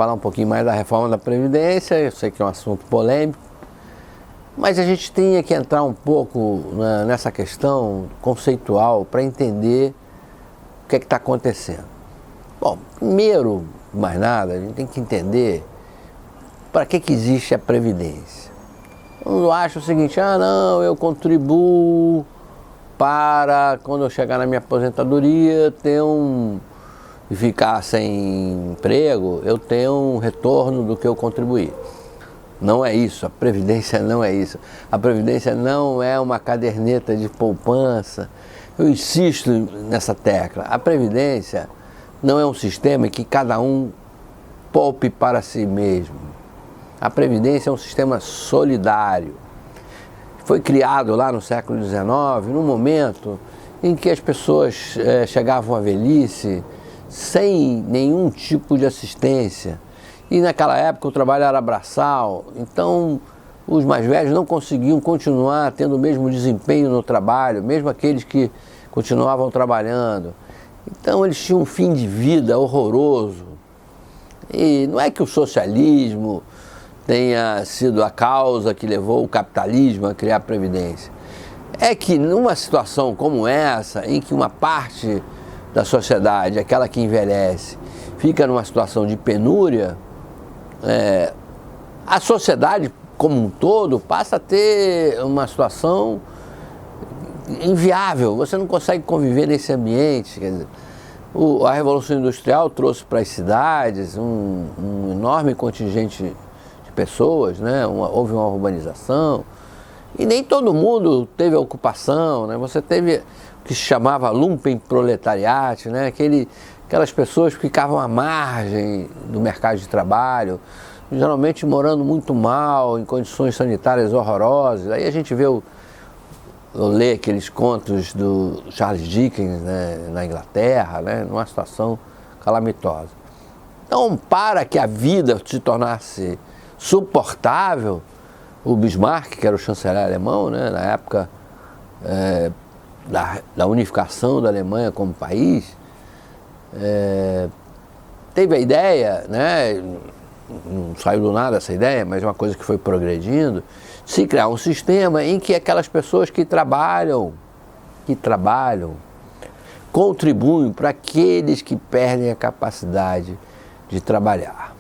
falar um pouquinho mais da reforma da Previdência. Eu sei que é um assunto polêmico, mas a gente tinha que entrar um pouco nessa questão conceitual para entender o que é que está acontecendo. Bom, primeiro, mais nada, a gente tem que entender para que existe a Previdência. Eu acho o seguinte, não, eu contribuo para, quando eu chegar na minha aposentadoria, e ficar sem emprego, eu tenho um retorno do que eu contribuí. Não é isso, a Previdência não é isso. A Previdência não é uma caderneta de poupança. Eu insisto nessa tecla. A Previdência não é um sistema em que cada um poupe para si mesmo. A Previdência é um sistema solidário. Foi criado lá no século XIX, num momento em que as pessoas chegavam à velhice sem nenhum tipo de assistência. E naquela época o trabalho era braçal, então os mais velhos não conseguiam continuar tendo o mesmo desempenho no trabalho, mesmo aqueles que continuavam trabalhando. Então eles tinham um fim de vida horroroso. E não é que o socialismo tenha sido a causa que levou o capitalismo a criar a Previdência. É que numa situação como essa, em que uma parte da sociedade, aquela que envelhece, fica numa situação de penúria, a sociedade como um todo passa a ter uma situação inviável. Você não consegue conviver nesse ambiente. Quer dizer, a Revolução Industrial trouxe para as cidades um enorme contingente de pessoas, né? Houve uma urbanização e nem todo mundo teve ocupação, né? Você teve o que se chamava lumpenproletariat, né? Aquelas pessoas que ficavam à margem do mercado de trabalho, geralmente morando muito mal, em condições sanitárias horrorosas. Aí a gente vê eu leio aqueles contos do Charles Dickens, né, na Inglaterra, né, numa situação calamitosa. Então, para que a vida se tornasse suportável, o Bismarck, que era o chanceler alemão, né, na época da unificação da Alemanha como país, teve a ideia, né, não saiu do nada essa ideia, mas é uma coisa que foi progredindo, se criar um sistema em que aquelas pessoas que trabalham, contribuem para aqueles que perdem a capacidade de trabalhar.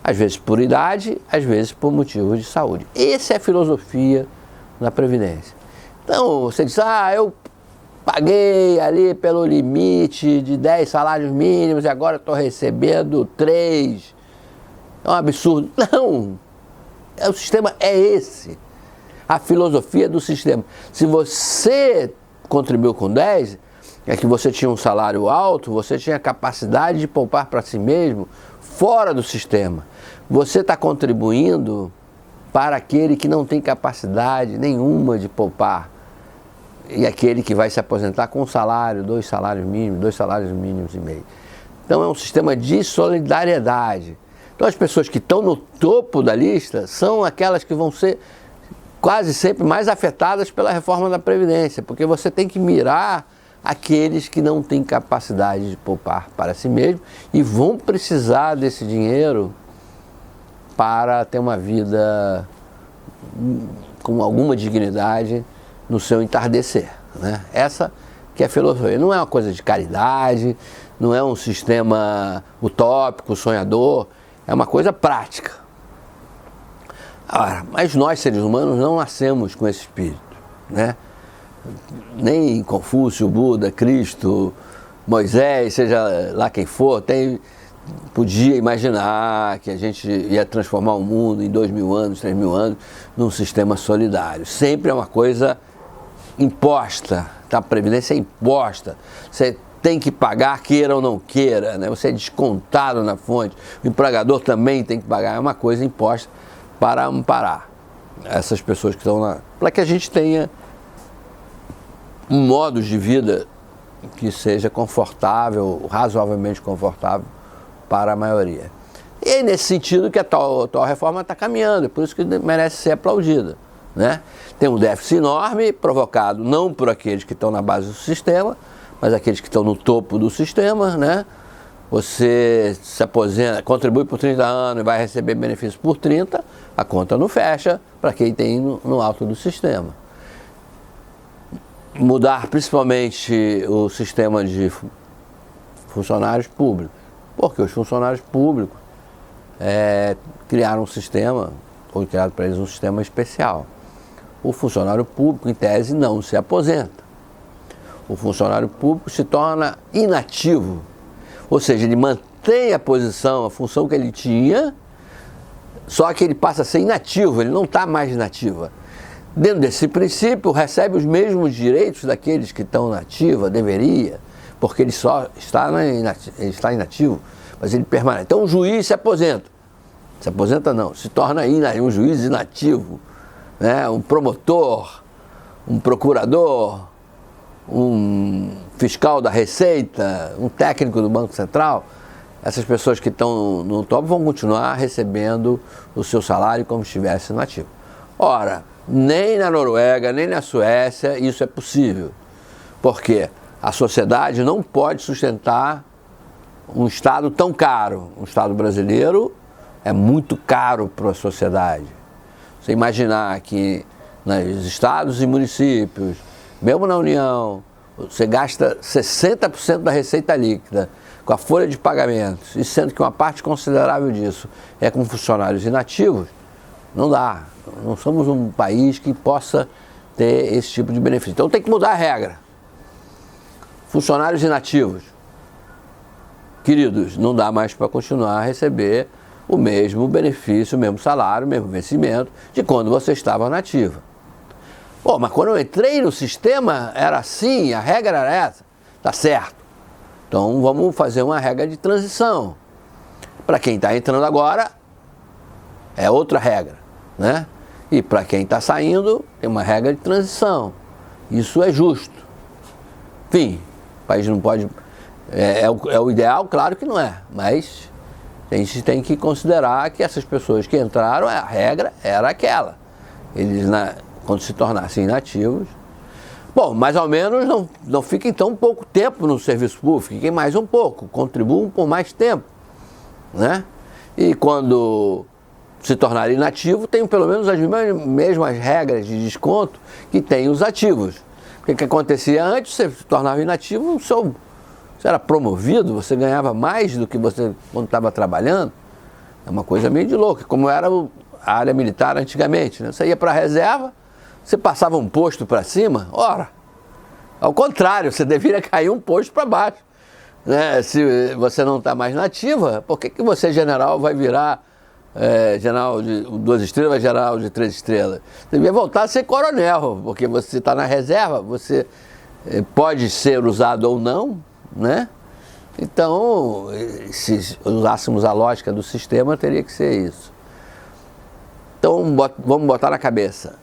Às vezes por idade, às vezes por motivos de saúde. Essa é a filosofia da Previdência. Então, você diz, eu paguei ali pelo limite de 10 salários mínimos e agora estou recebendo 3. É um absurdo. Não! O sistema é esse. A filosofia do sistema. Se você contribuiu com 10, é que você tinha um salário alto, você tinha a capacidade de poupar para si mesmo fora do sistema. Você está contribuindo para aquele que não tem capacidade nenhuma de poupar. E aquele que vai se aposentar com um salário, 2 salários mínimos, 2 salários mínimos e meio. Então é um sistema de solidariedade. Então as pessoas que estão no topo da lista são aquelas que vão ser quase sempre mais afetadas pela reforma da Previdência, porque você tem que mirar aqueles que não têm capacidade de poupar para si mesmo e vão precisar desse dinheiro para ter uma vida com alguma dignidade no seu entardecer, né? Essa que é a filosofia. Não é uma coisa de caridade, não é um sistema utópico, sonhador, é uma coisa prática. Mas nós, seres humanos, não nascemos com esse espírito, né? Nem Confúcio, Buda, Cristo, Moisés, seja lá quem for, podia imaginar que a gente ia transformar o mundo em 2.000 anos, 3.000 anos, num sistema solidário. Sempre é uma coisa imposta, tá? A Previdência é imposta. Você tem que pagar, queira ou não queira, né? Você é descontado na fonte, o empregador também tem que pagar, é uma coisa imposta para amparar essas pessoas que estão lá, para que a gente tenha um modo de vida que seja confortável, razoavelmente confortável para a maioria. E é nesse sentido que a atual reforma está caminhando, por isso que merece ser aplaudida, né? Tem um déficit enorme provocado não por aqueles que estão na base do sistema, mas aqueles que estão no topo do sistema, né? você se aposenta, contribui por 30 anos e vai receber benefício por 30, a conta não fecha para quem tem no alto do sistema. Mudar principalmente o sistema de funcionários públicos, porque os funcionários públicos criaram um sistema, foi criado para eles um sistema especial. O funcionário público, em tese, não se aposenta. O funcionário público se torna inativo, ou seja, ele mantém a posição, a função que ele tinha, só que ele passa a ser inativo, ele não está mais nativa. Dentro desse princípio, recebe os mesmos direitos daqueles que estão na ativa, deveria, porque ele só está inativo, mas ele permanece. Então, um juiz se aposenta não, se torna um juiz inativo, né? Um promotor, um procurador, um fiscal da Receita, um técnico do Banco Central. Essas pessoas que estão no topo vão continuar recebendo o seu salário como se estivesse no ativo. Ora, nem na Noruega, nem na Suécia isso é possível, porque a sociedade não pode sustentar um Estado tão caro. Um Estado brasileiro é muito caro para a sociedade. Você imaginar que nos estados e municípios, mesmo na União, você gasta 60% da receita líquida com a folha de pagamentos, e sendo que uma parte considerável disso é com funcionários inativos, não dá. Não somos um país que possa ter esse tipo de benefício. Então tem que mudar a regra. Funcionários inativos, queridos, não dá mais para continuar a receber o mesmo benefício, o mesmo salário, o mesmo vencimento de quando você estava na ativa. Pô, mas quando eu entrei no sistema era assim, a regra era essa, tá certo. Então vamos fazer uma regra de transição. Para quem está entrando agora, é outra regra, né? E para quem está saindo, tem uma regra de transição. Isso é justo. Enfim, o país não pode... É o ideal? Claro que não é, mas a gente tem que considerar que essas pessoas que entraram, a regra era aquela. Eles, quando se tornassem inativos... Bom, mais ou menos não fiquem tão pouco tempo no serviço público, fiquem mais um pouco, contribuam por mais tempo, né? E quando se tornar inativo, tem pelo menos as mesmas regras de desconto que tem os ativos. Porque o que acontecia antes, você se tornava inativo, você era promovido, você ganhava mais do que você quando estava trabalhando. É uma coisa meio de louco, como era a área militar antigamente, né? Você ia para a reserva, você passava um posto para cima, ora, ao contrário, você deveria cair um posto para baixo, né? Se você não está mais na ativa, por que você, general, vai virar general de 2 estrelas, vai general de 3 estrelas? Você devia voltar a ser coronel, porque você está na reserva, você pode ser usado ou não, né? Então, se usássemos a lógica do sistema, teria que ser isso. Então, vamos botar na cabeça.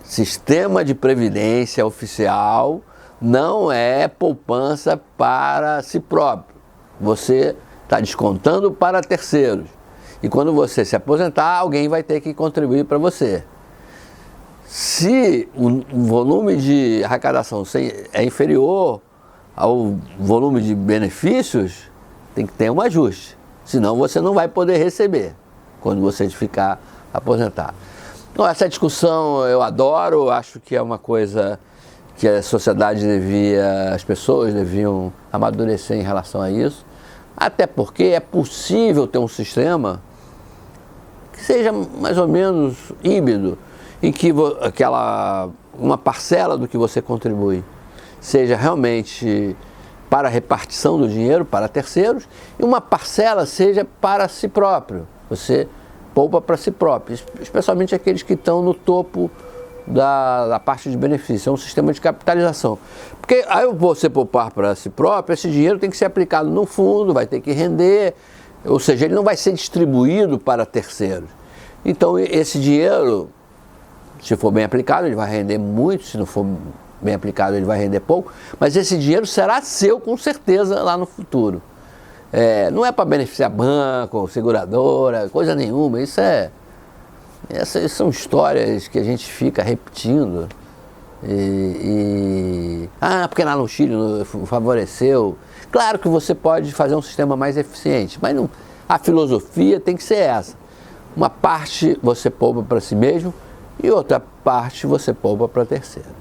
Sistema de previdência oficial não é poupança para si próprio. Você está descontando para terceiros. E quando você se aposentar, alguém vai ter que contribuir para você. Se o volume de arrecadação é inferior ao volume de benefícios, tem que ter um ajuste. Senão você não vai poder receber quando você ficar aposentado. Então, essa discussão eu adoro, acho que é uma coisa que a sociedade as pessoas deviam amadurecer em relação a isso, até porque é possível ter um sistema que seja mais ou menos híbrido, em que uma parcela do que você contribui seja realmente para a repartição do dinheiro para terceiros e uma parcela seja para si próprio. Você poupa para si próprio, especialmente aqueles que estão no topo da parte de benefício. É um sistema de capitalização. Porque aí você poupar para si próprio, esse dinheiro tem que ser aplicado no fundo, vai ter que render, ou seja, ele não vai ser distribuído para terceiros. Então esse dinheiro, se for bem aplicado, ele vai render muito, se não for bem aplicado, ele vai render pouco, mas esse dinheiro será seu com certeza lá no futuro. Não é para beneficiar banco, seguradora, coisa nenhuma. Essas são histórias que a gente fica repetindo, Porque lá no Chile favoreceu. Claro que você pode fazer um sistema mais eficiente, mas não, a filosofia tem que ser essa. Uma parte você poupa para si mesmo e outra parte você poupa para terceiro.